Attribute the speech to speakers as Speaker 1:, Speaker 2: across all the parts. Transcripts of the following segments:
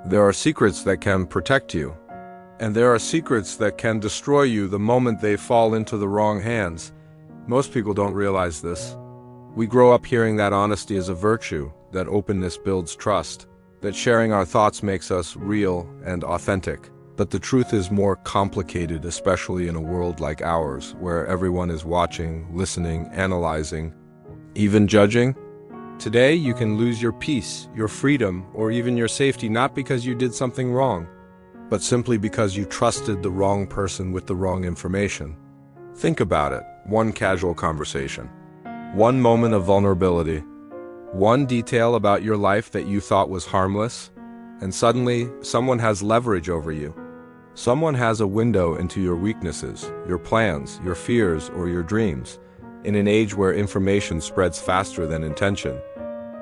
Speaker 1: There are secrets that can protect you, and there are secrets that can destroy you the moment they fall into the wrong hands. Most people don't realize this. We grow up hearing that honesty is a virtue, that openness builds trust, that sharing our thoughts makes us real and authentic. But the truth is more complicated, especially in a world like ours, where everyone is watching, listening, analyzing, even judging. Today, you can lose your peace, your freedom, or even your safety, not because you did something wrong, but simply because you trusted the wrong person with the wrong information. Think about it. One casual conversation, one moment of vulnerability, one detail about your life that you thought was harmless, and suddenly someone has leverage over you. Someone has a window into your weaknesses, your plans, your fears, or your dreams, in an age where information spreads faster than intention.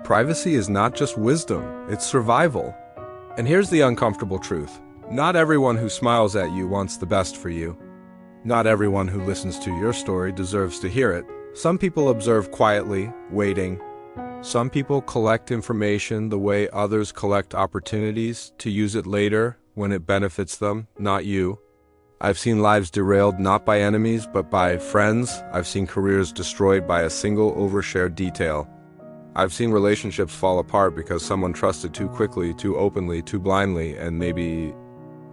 Speaker 1: Privacy is not just wisdom, it's survival. And here's the uncomfortable truth. Not everyone who smiles at you wants the best for you. Not everyone who listens to your story deserves to hear it. Some people observe quietly, waiting. Some people collect information the way others collect opportunities to use it later when it benefits them, not you. I've seen lives derailed not by enemies but by friends. I've seen careers destroyed by a single overshared detail. I've seen relationships fall apart because someone trusted too quickly, too openly, too blindly, and maybe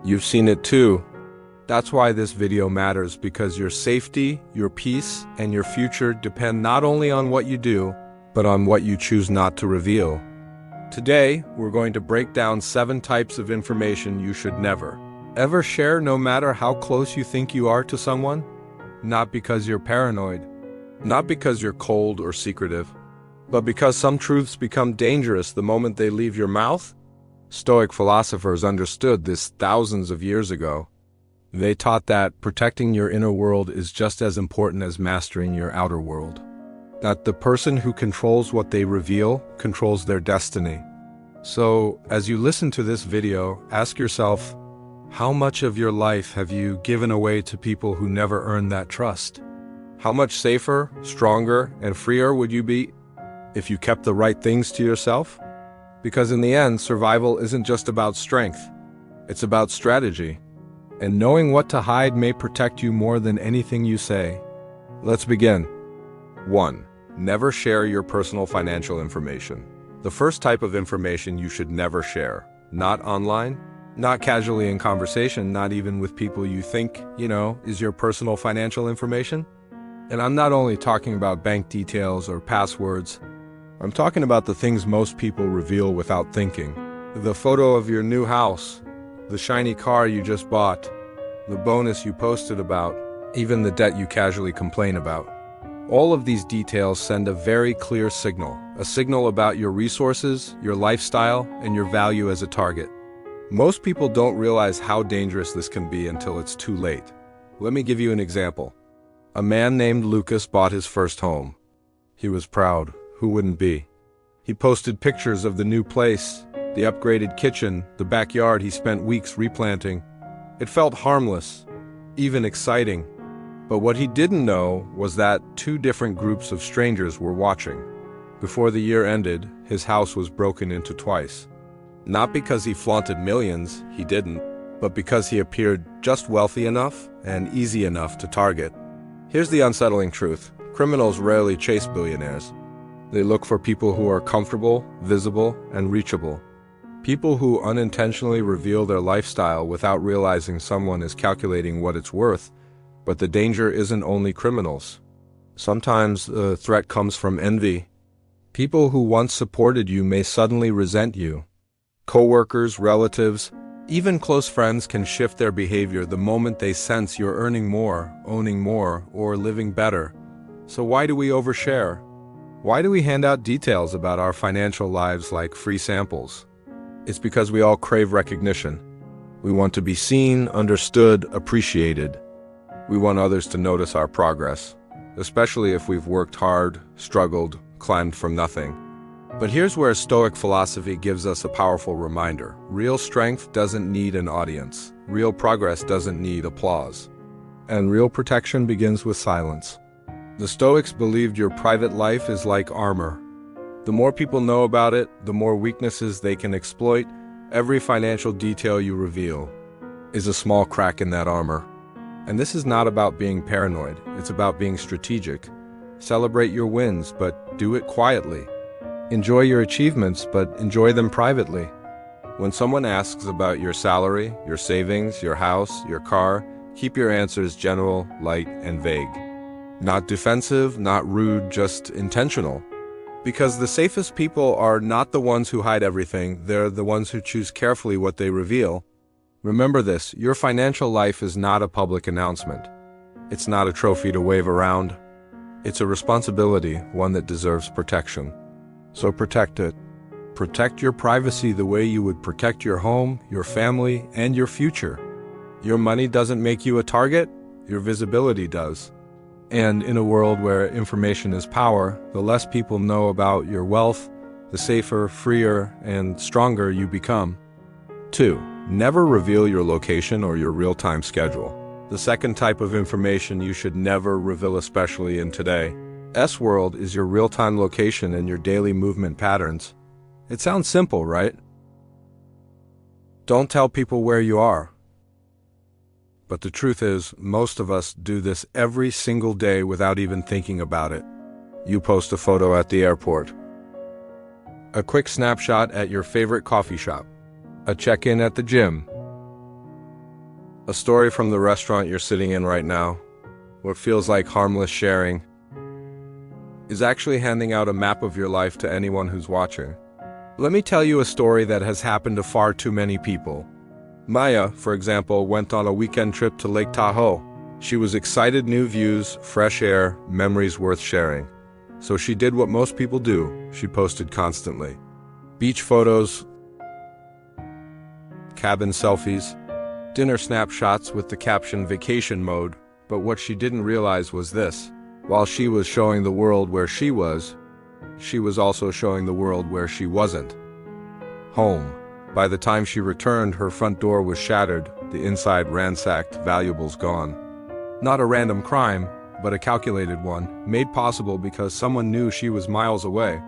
Speaker 1: you've seen it too. That's why this video matters, because your safety, your peace, and your future depend not only on what you do, but on what you choose not to reveal. Today, we're going to break down 7 types of information you should never, ever share, no matter how close you think you are to someone. Not because you're paranoid, not because you're cold or secretive, but because some truths become dangerous the moment they leave your mouth. Stoic philosophers understood this thousands of years ago. They taught that protecting your inner world is just as important as mastering your outer world. That the person who controls what they reveal controls their destiny. So, as you listen to this video, ask yourself, how much of your life have you given away to people who never earned that trust? How much safer, stronger, and freer would you be if you kept the right things to yourself? Because in the end, survival isn't just about strength. It's about strategy. And knowing what to hide may protect you more than anything you say. Let's begin. 1. Never share your personal financial information. The first type of information you should never share. Not online, not casually in conversation, not even with people you think, is your personal financial information. And I'm not only talking about bank details or passwords. I'm talking about the things most people reveal without thinking. The photo of your new house, the shiny car you just bought, the bonus you posted about, even the debt you casually complain about. All of these details send a very clear signal, a signal about your resources, your lifestyle, and your value as a target. Most people don't realize how dangerous this can be until it's too late. Let me give you an example. A man named Lucas bought his first home. He was proud. Who wouldn't be? He posted pictures of the new place, the upgraded kitchen, the backyard he spent weeks replanting. It felt harmless, even exciting. But what he didn't know was that 2 different groups of strangers were watching. Before the year ended, his house was broken into twice. Not because he flaunted millions, he didn't, but because he appeared just wealthy enough and easy enough to target. Here's the unsettling truth. Criminals rarely chase billionaires. They look for people who are comfortable, visible, and reachable. People who unintentionally reveal their lifestyle without realizing someone is calculating what it's worth. But the danger isn't only criminals. Sometimes the threat comes from envy. People who once supported you may suddenly resent you. Coworkers, relatives, even close friends can shift their behavior the moment they sense you're earning more, owning more, or living better. So why do we overshare? Why do we hand out details about our financial lives like free samples? It's because we all crave recognition. We want to be seen, understood, appreciated. We want others to notice our progress, especially if we've worked hard, struggled, climbed from nothing. But here's where Stoic philosophy gives us a powerful reminder. Real strength doesn't need an audience. Real progress doesn't need applause. And real protection begins with silence. The Stoics believed your private life is like armor. The more people know about it, the more weaknesses they can exploit, Every financial detail you reveal is a small crack in that armor. And this is not about being paranoid, it's about being strategic. Celebrate your wins, but do it quietly. Enjoy your achievements, but enjoy them privately. When someone asks about your salary, your savings, your house, your car, keep your answers general, light, and vague. Not defensive, not rude, just intentional. Because the safest people are not the ones who hide everything, they're the ones who choose carefully what they reveal. Remember this, your financial life is not a public announcement. It's not a trophy to wave around. It's a responsibility, one that deserves protection. So protect it. Protect your privacy the way you would protect your home, your family, and your future. Your money doesn't make you a target, your visibility does. And in a world where information is power, the less people know about your wealth, the safer, freer, and stronger you become. 2. Never reveal your location or your real-time schedule. The second type of information you should never reveal, especially in today's world, is your real-time location and your daily movement patterns. It sounds simple, right? Don't tell people where you are. But the truth is, most of us do this every single day without even thinking about it. You post a photo at the airport, a quick snapshot at your favorite coffee shop, a check-in at the gym, a story from the restaurant you're sitting in right now. What feels like harmless sharing is actually handing out a map of your life to anyone who's watching. Let me tell you a story that has happened to far too many people. Maya, for example, went on a weekend trip to Lake Tahoe. She was excited, new views, fresh air, memories worth sharing. So she did what most people do. She posted constantly. Beach photos, cabin selfies, dinner snapshots with the caption vacation mode. But what she didn't realize was this. While she was showing the world where she was also showing the world where she wasn't. Home. By the time she returned, her front door was shattered, the inside ransacked, valuables gone. Not a random crime, but a calculated one, made possible because someone knew she was miles away.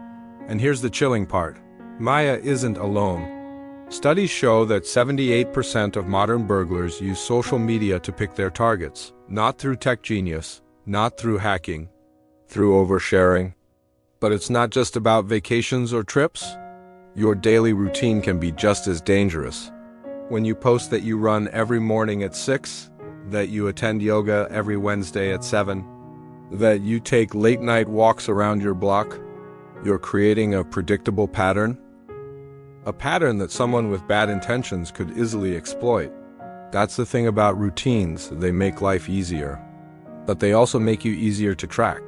Speaker 1: And here's the chilling part. Maya isn't alone. Studies show that 78% of modern burglars use social media to pick their targets, not through tech genius, not through hacking, through oversharing. But it's not just about vacations or trips. Your daily routine can be just as dangerous. When you post that you run every morning at 6, that you attend yoga every Wednesday at 7, that you take late-night walks around your block, you're creating a predictable pattern. A pattern that someone with bad intentions could easily exploit. That's the thing about routines, they make life easier. But they also make you easier to track.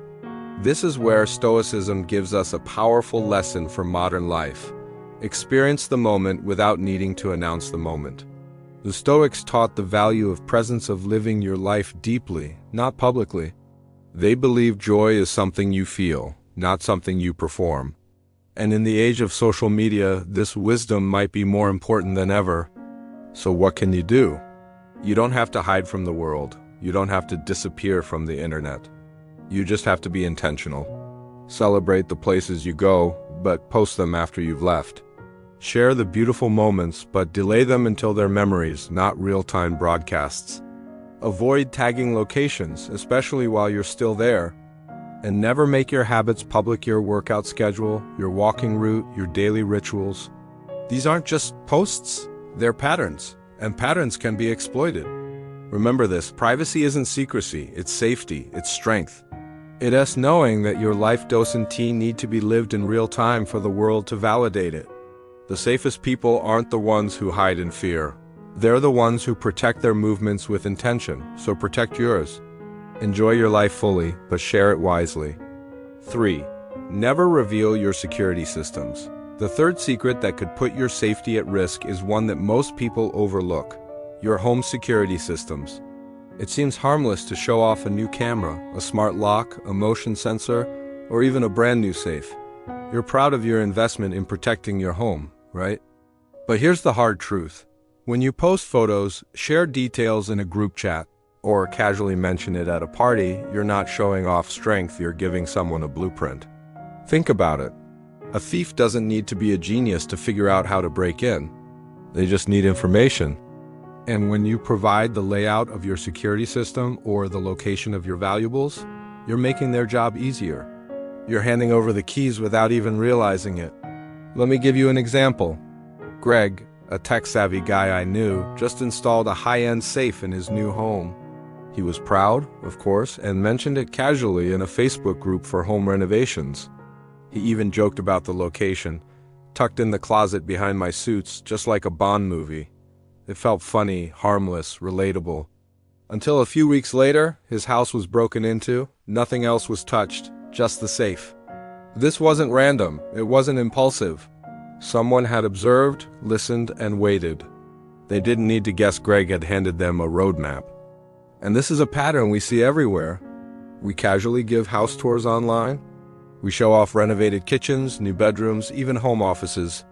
Speaker 1: This is where Stoicism gives us a powerful lesson for modern life. Experience the moment without needing to announce the moment. The Stoics taught the value of presence, of living your life deeply, not publicly. They believe joy is something you feel, not something you perform. And in the age of social media, this wisdom might be more important than ever. So what can you do? You don't have to hide from the world. You don't have to disappear from the internet. You just have to be intentional. Celebrate the places you go, but post them after you've left. Share the beautiful moments, but delay them until they're memories, not real-time broadcasts. Avoid tagging locations, especially while you're still there. And never make your habits public, your workout schedule, your walking route, your daily rituals. These aren't just posts, they're patterns, and patterns can be exploited. Remember this, privacy isn't secrecy, it's safety, it's strength. It's knowing that your life dose and tea need to be lived in real time for the world to validate it. The safest people aren't the ones who hide in fear. They're the ones who protect their movements with intention, so protect yours. Enjoy your life fully, but share it wisely. 3. Never reveal your security systems. The third secret that could put your safety at risk is one that most people overlook. Your home security systems. It seems harmless to show off a new camera, a smart lock, a motion sensor, or even a brand new safe. You're proud of your investment in protecting your home, right? But here's the hard truth. When you post photos, share details in a group chat, or casually mention it at a party, you're not showing off strength, you're giving someone a blueprint. Think about it. A thief doesn't need to be a genius to figure out how to break in. They just need information. And when you provide the layout of your security system or the location of your valuables, you're making their job easier. You're handing over the keys without even realizing it. Let me give you an example. Greg, a tech-savvy guy I knew, just installed a high-end safe in his new home. He was proud, of course, and mentioned it casually in a Facebook group for home renovations. He even joked about the location, tucked in the closet behind my suits, just like a Bond movie. It felt funny, harmless, relatable. Until a few weeks later, his house was broken into, nothing else was touched, just the safe. This wasn't random, it wasn't impulsive. Someone had observed, listened, and waited. They didn't need to guess Greg had handed them a roadmap. And this is a pattern we see everywhere. We casually give house tours online. We show off renovated kitchens, new bedrooms, even home offices.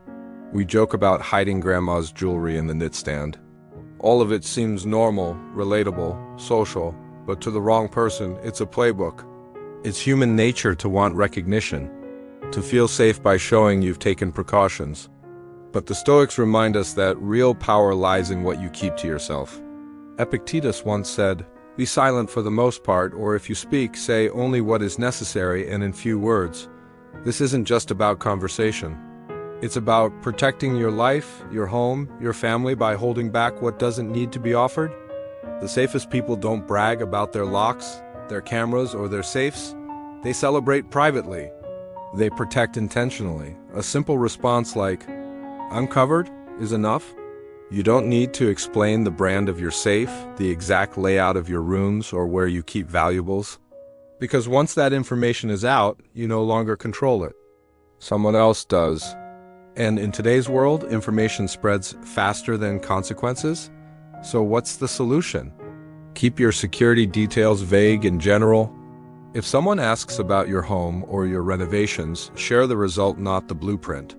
Speaker 1: We joke about hiding grandma's jewelry in the nightstand. All of it seems normal, relatable, social, but to the wrong person, it's a playbook. It's human nature to want recognition, to feel safe by showing you've taken precautions. But the Stoics remind us that real power lies in what you keep to yourself. Epictetus once said, "Be silent for the most part, or if you speak, say only what is necessary and in few words." This isn't just about conversation. It's about protecting your life, your home, your family by holding back what doesn't need to be offered. The safest people don't brag about their locks, their cameras, or their safes. They celebrate privately. They protect intentionally. A simple response like, "I'm covered," is enough. You don't need to explain the brand of your safe, the exact layout of your rooms, or where you keep valuables. Because once that information is out, you no longer control it. Someone else does. And in today's world, information spreads faster than consequences. So what's the solution? Keep your security details vague and general. If someone asks about your home or your renovations, share the result, not the blueprint.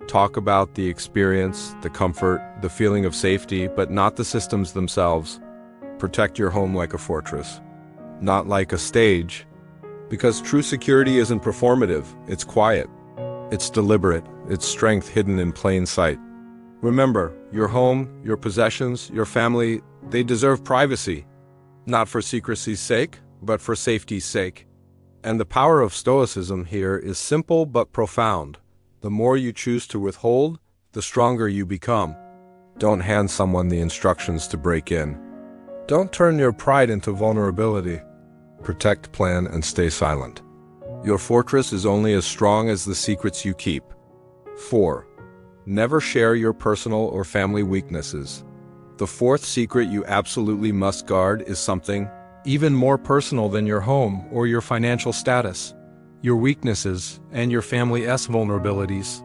Speaker 1: Talk about the experience, the comfort, the feeling of safety, but not the systems themselves. Protect your home like a fortress, not like a stage. Because true security isn't performative, it's quiet. It's deliberate, it's strength hidden in plain sight. Remember, your home, your possessions, your family, they deserve privacy. Not for secrecy's sake, but for safety's sake. And the power of Stoicism here is simple but profound. The more you choose to withhold, the stronger you become. Don't hand someone the instructions to break in. Don't turn your pride into vulnerability. Protect, plan, and stay silent. Your fortress is only as strong as the secrets you keep. 4. Never share your personal or family weaknesses. The fourth secret you absolutely must guard is something even more personal than your home or your financial status. Your weaknesses and your family's vulnerabilities.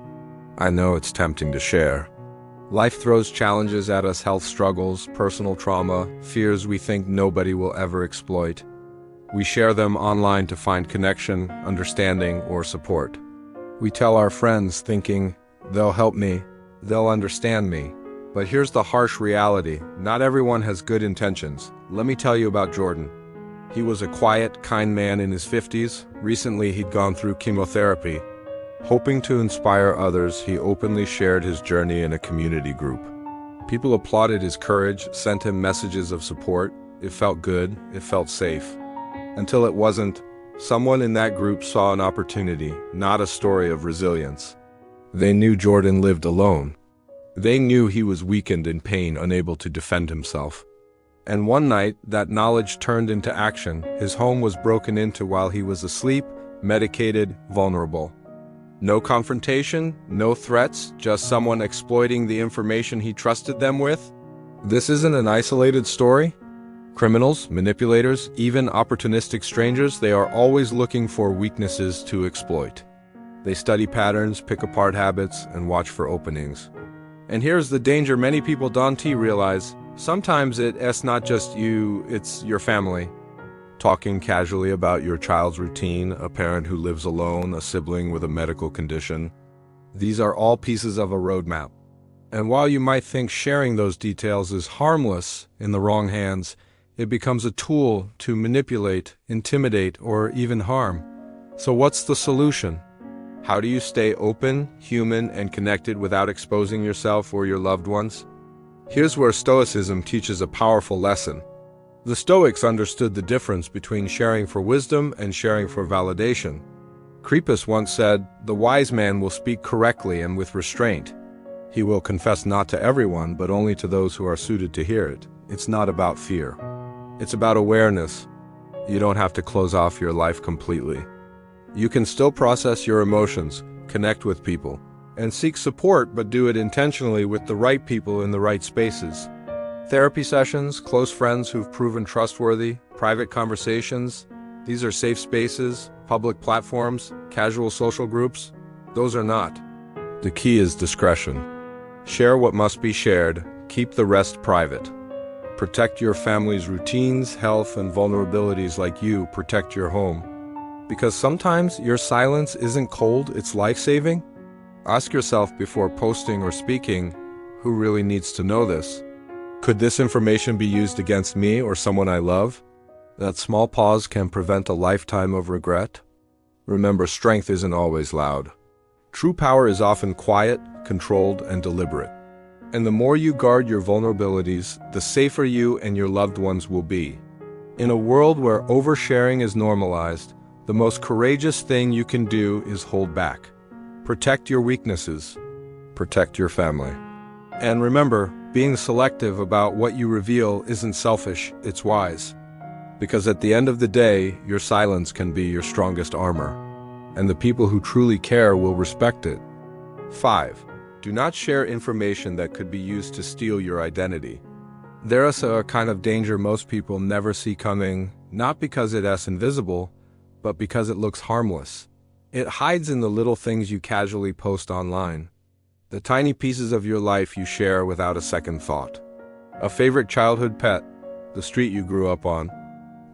Speaker 1: I know it's tempting to share. Life throws challenges at us, health struggles, personal trauma, fears we think nobody will ever exploit. We share them online to find connection, understanding, or support. We tell our friends thinking, they'll help me, they'll understand me. But here's the harsh reality. Not everyone has good intentions. Let me tell you about Jordan. He was a quiet, kind man in his 50s. Recently, he'd gone through chemotherapy. Hoping to inspire others, he openly shared his journey in a community group. People applauded his courage, sent him messages of support. It felt good, it felt safe. Until it wasn't. Someone in that group saw an opportunity, not a story of resilience. They knew Jordan lived alone. They knew he was weakened in pain, unable to defend himself. And one night, that knowledge turned into action. His home was broken into while he was asleep, medicated, vulnerable. No confrontation, no threats, just someone exploiting the information he trusted them with. This isn't an isolated story. Criminals, manipulators, even opportunistic strangers, they are always looking for weaknesses to exploit. They study patterns, pick apart habits, and watch for openings. And here's the danger many people don't realize. Sometimes it's not just you, it's your family. Talking casually about your child's routine, a parent who lives alone, a sibling with a medical condition. These are all pieces of a roadmap. And while you might think sharing those details is harmless in the wrong hands, it becomes a tool to manipulate, intimidate, or even harm. So what's the solution? How do you stay open, human, and connected without exposing yourself or your loved ones? Here's where Stoicism teaches a powerful lesson. The Stoics understood the difference between sharing for wisdom and sharing for validation. Crepus once said, "The wise man will speak correctly and with restraint. He will confess not to everyone, but only to those who are suited to hear it." It's not about fear. It's about awareness. You don't have to close off your life completely. You can still process your emotions, connect with people, and seek support, but do it intentionally with the right people in the right spaces. Therapy sessions, close friends who've proven trustworthy, private conversations, these are safe spaces. Public platforms, casual social groups, those are not. The key is discretion. Share what must be shared, keep the rest private. Protect your family's routines, health, and vulnerabilities like you protect your home. Because sometimes your silence isn't cold, it's life-saving. Ask yourself before posting or speaking, who really needs to know this? Could this information be used against me or someone I love? That small pause can prevent a lifetime of regret. Remember, strength isn't always loud. True power is often quiet, controlled, and deliberate. And the more you guard your vulnerabilities, the safer you and your loved ones will be. In a world where oversharing is normalized, the most courageous thing you can do is hold back. Protect your weaknesses. Protect your family. And remember, being selective about what you reveal isn't selfish, it's wise. Because at the end of the day, your silence can be your strongest armor. And the people who truly care will respect it. 5. Do not share information that could be used to steal your identity. There is a kind of danger most people never see coming, not because it is invisible, but because it looks harmless. It hides in the little things you casually post online. The tiny pieces of your life you share without a second thought. A favorite childhood pet, the street you grew up on,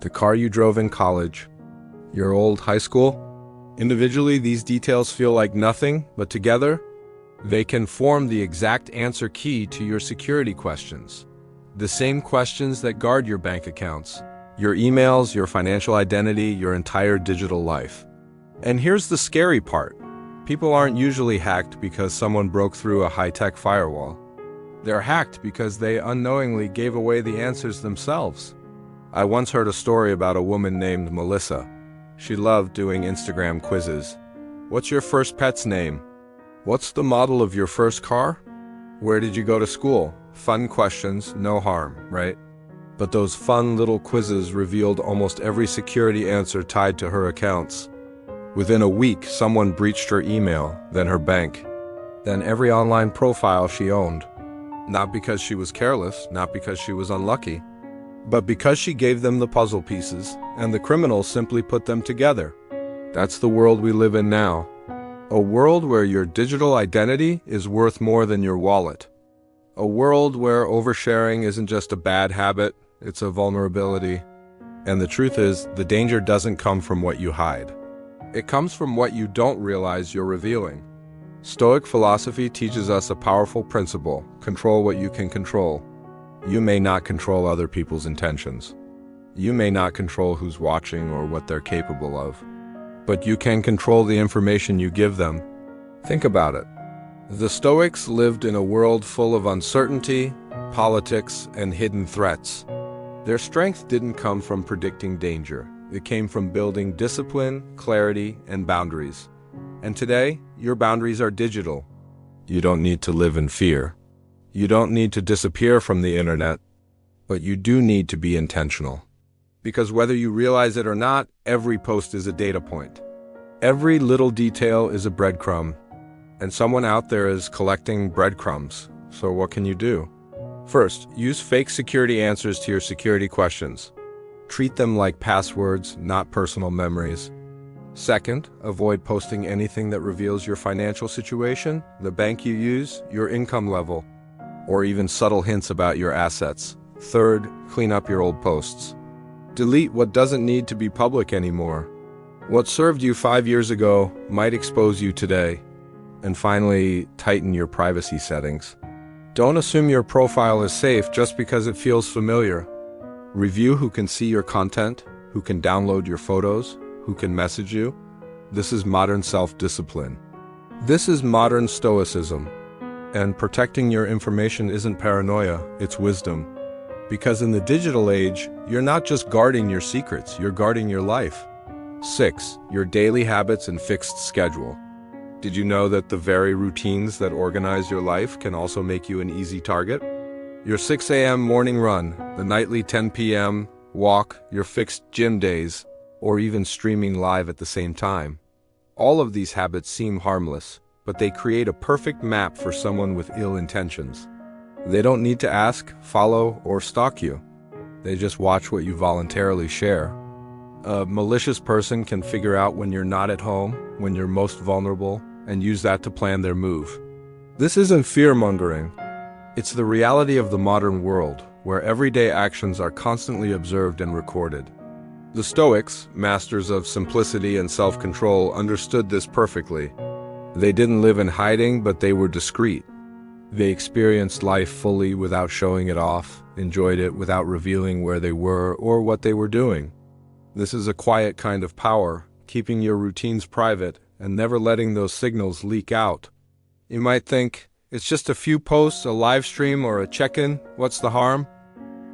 Speaker 1: the car you drove in college, your old high school. Individually, these details feel like nothing, but together, they can form the exact answer key to your security questions. The same questions that guard your bank accounts, your emails, your financial identity, your entire digital life. And here's the scary part. People aren't usually hacked because someone broke through a high-tech firewall. They're hacked because they unknowingly gave away the answers themselves. I once heard a story about a woman named Melissa. She loved doing Instagram quizzes. What's your first pet's name? What's the model of your first car? Where did you go to school? Fun questions, no harm, right? But those fun little quizzes revealed almost every security answer tied to her accounts. Within a week, someone breached her email, then her bank, then every online profile she owned. Not because she was careless, not because she was unlucky, but because she gave them the puzzle pieces, and the criminals simply put them together. That's the world we live in now. A world where your digital identity is worth more than your wallet. A world where oversharing isn't just a bad habit, it's a vulnerability. And the truth is, the danger doesn't come from what you hide. It comes from what you don't realize you're revealing. Stoic philosophy teaches us a powerful principle: control what you can control. You may not control other people's intentions. You may not control who's watching or what they're capable of. But you can control the information you give them. Think about it. The Stoics lived in a world full of uncertainty, politics, and hidden threats. Their strength didn't come from predicting danger. It came from building discipline, clarity, and boundaries. And today, your boundaries are digital. You don't need to live in fear. You don't need to disappear from the internet, but you do need to be intentional. Because whether you realize it or not, every post is a data point. Every little detail is a breadcrumb, and someone out there is collecting breadcrumbs. So what can you do? First, use fake security answers to your security questions. Treat them like passwords, not personal memories. Second, avoid posting anything that reveals your financial situation, the bank you use, your income level, or even subtle hints about your assets. Third, clean up your old posts. Delete what doesn't need to be public anymore. What served you 5 years ago might expose you today. And finally, tighten your privacy settings. Don't assume your profile is safe just because it feels familiar. Review who can see your content, who can download your photos, who can message you. This is modern self-discipline. This is modern Stoicism, and protecting your information isn't paranoia, it's wisdom. Because in the digital age, you're not just guarding your secrets, you're guarding your life. 6. Your daily habits and fixed schedule. Did you know that the very routines that organize your life can also make you an easy target? Your 6 a.m. morning run, the nightly 10 p.m. walk, your fixed gym days, or even streaming live at the same time. All of these habits seem harmless, but they create a perfect map for someone with ill intentions. They don't need to ask, follow, or stalk you. They just watch what you voluntarily share. A malicious person can figure out when you're not at home, when you're most vulnerable, and use that to plan their move. This isn't fear-mongering. It's the reality of the modern world, where everyday actions are constantly observed and recorded. The Stoics, masters of simplicity and self-control, understood this perfectly. They didn't live in hiding, but they were discreet. They experienced life fully without showing it off, enjoyed it without revealing where they were or what they were doing. This is a quiet kind of power, keeping your routines private and never letting those signals leak out. You might think, it's just a few posts, a live stream, or a check-in, what's the harm?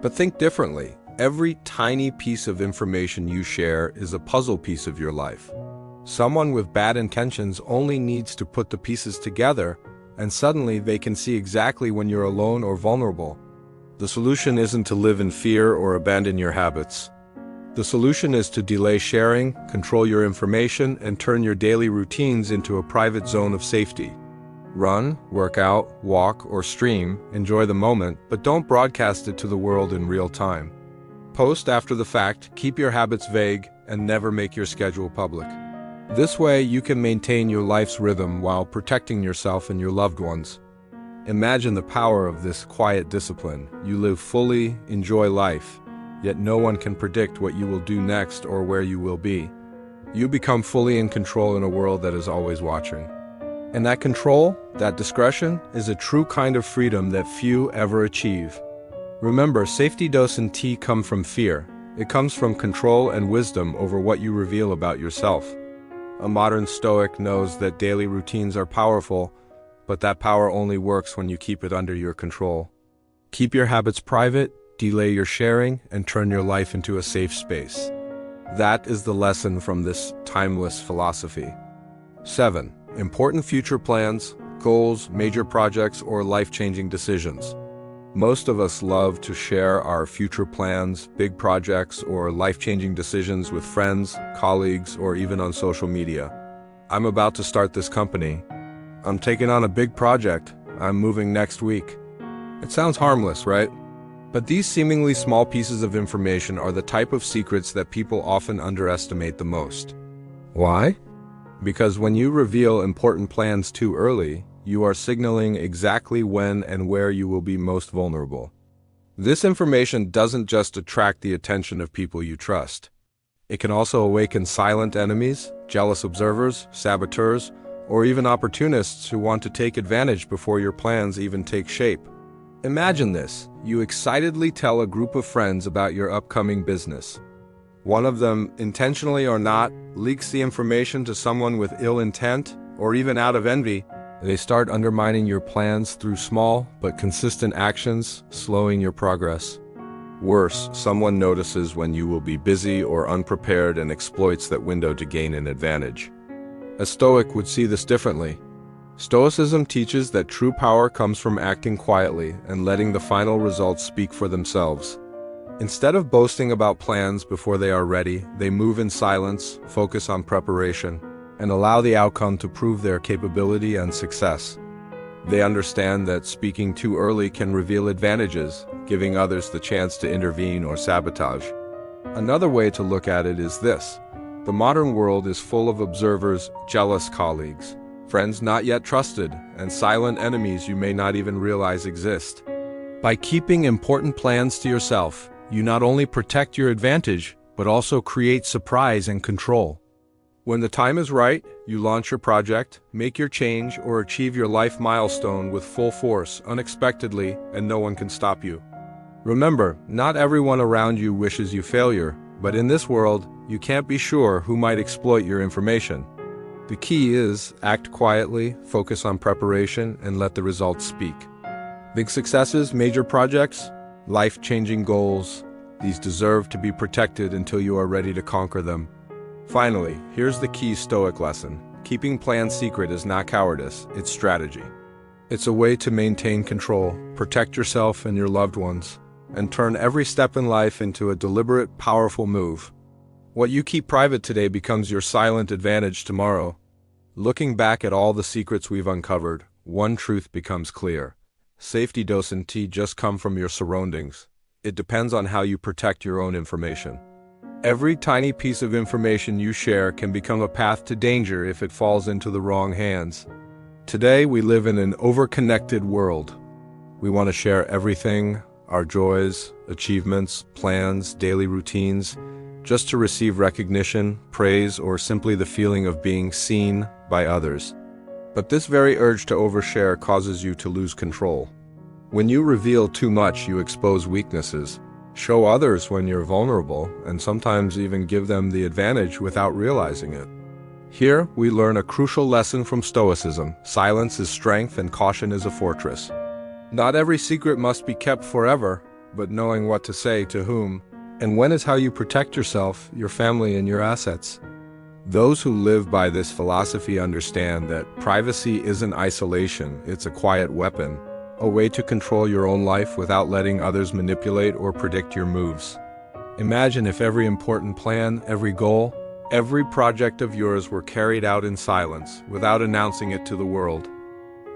Speaker 1: But think differently. Every tiny piece of information you share is a puzzle piece of your life. Someone with bad intentions only needs to put the pieces together, and suddenly they can see exactly when you're alone or vulnerable. The solution isn't to live in fear or abandon your habits. The solution is to delay sharing, control your information, and turn your daily routines into a private zone of safety. Run, work out, walk, or stream, enjoy the moment, but don't broadcast it to the world in real time. Post after the fact, keep your habits vague, and never make your schedule public. This way, you can maintain your life's rhythm while protecting yourself and your loved ones. Imagine the power of this quiet discipline. You live fully, enjoy life, yet no one can predict what you will do next or where you will be. You become fully in control in a world that is always watching. And that control, that discretion, is a true kind of freedom that few ever achieve. Remember, safety dose and tea come from fear. It comes from control and wisdom over what you reveal about yourself. A modern Stoic knows that daily routines are powerful, but that power only works when you keep it under your control. Keep your habits private, delay your sharing, and turn your life into a safe space. That is the lesson from this timeless philosophy. 7. Important future plans, goals, major projects, or life-changing decisions. Most of us love to share our future plans, big projects, or life-changing decisions with friends, colleagues, or even on social media. I'm about to start this company. I'm taking on a big project. I'm moving next week. It sounds harmless, right? But these seemingly small pieces of information are the type of secrets that people often underestimate the most. Why? Because when you reveal important plans too early, you are signaling exactly when and where you will be most vulnerable. This information doesn't just attract the attention of people you trust. It can also awaken silent enemies, jealous observers, saboteurs, or even opportunists who want to take advantage before your plans even take shape. Imagine this. You excitedly tell a group of friends about your upcoming business. One of them, intentionally or not, leaks the information to someone with ill intent, or even out of envy. They start undermining your plans through small but consistent actions, slowing your progress. Worse, someone notices when you will be busy or unprepared and exploits that window to gain an advantage. A Stoic would see this differently. Stoicism teaches that true power comes from acting quietly and letting the final results speak for themselves. Instead of boasting about plans before they are ready, they move in silence, focus on preparation, and allow the outcome to prove their capability and success. They understand that speaking too early can reveal advantages, giving others the chance to intervene or sabotage. Another way to look at it is this. The modern world is full of observers, jealous colleagues, friends not yet trusted, and silent enemies you may not even realize exist. By keeping important plans to yourself, you not only protect your advantage, but also create surprise and control. When the time is right, you launch your project, make your change, or achieve your life milestone with full force, unexpectedly, and no one can stop you. Remember, not everyone around you wishes you failure, but in this world, you can't be sure who might exploit your information. The key is act quietly, focus on preparation, and let the results speak. Big successes, major projects, life-changing goals, these deserve to be protected until you are ready to conquer them. Finally, here's the key Stoic lesson. Keeping plans secret is not cowardice, it's strategy. It's a way to maintain control, protect yourself and your loved ones, and turn every step in life into a deliberate, powerful move. What you keep private today becomes your silent advantage tomorrow. Looking back at all the secrets we've uncovered, one truth becomes clear. Safety doesn't just come from your surroundings. It depends on how you protect your own information. Every tiny piece of information you share can become a path to danger if it falls into the wrong hands. Today, we live in an overconnected world. We want to share everything, our joys, achievements, plans, daily routines, just to receive recognition, praise, or simply the feeling of being seen by others. But this very urge to overshare causes you to lose control. When you reveal too much, you expose weaknesses, show others when you're vulnerable, and sometimes even give them the advantage without realizing it. Here, we learn a crucial lesson from Stoicism. Silence is strength and caution is a fortress. Not every secret must be kept forever, but knowing what to say to whom and when is how you protect yourself, your family, and your assets. Those who live by this philosophy understand that privacy isn't isolation, it's a quiet weapon, a way to control your own life without letting others manipulate or predict your moves. Imagine if every important plan, every goal, every project of yours were carried out in silence, without announcing it to the world.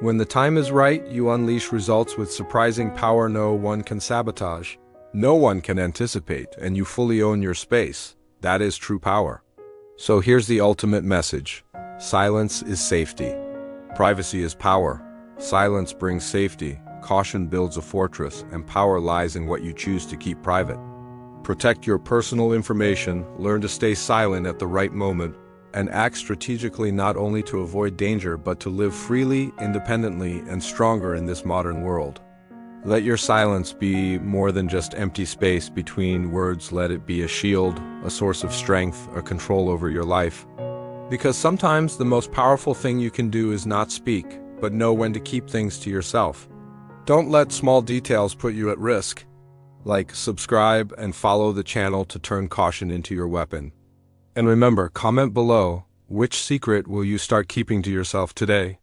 Speaker 1: When the time is right, you unleash results with surprising power no one can sabotage. No one can anticipate, and you fully own your space. That is true power. So here's the ultimate message. Silence is safety. Privacy is power. Silence brings safety. Caution builds a fortress, and power lies in what you choose to keep private. Protect your personal information, learn to stay silent at the right moment, and act strategically not only to avoid danger but to live freely, independently, and stronger in this modern world. Let your silence be more than just empty space between words. Let it be a shield, a source of strength, a control over your life. Because sometimes the most powerful thing you can do is not speak, but know when to keep things to yourself. Don't let small details put you at risk. Like, subscribe, and follow the channel to turn caution into your weapon. And remember, comment below, which secret will you start keeping to yourself today?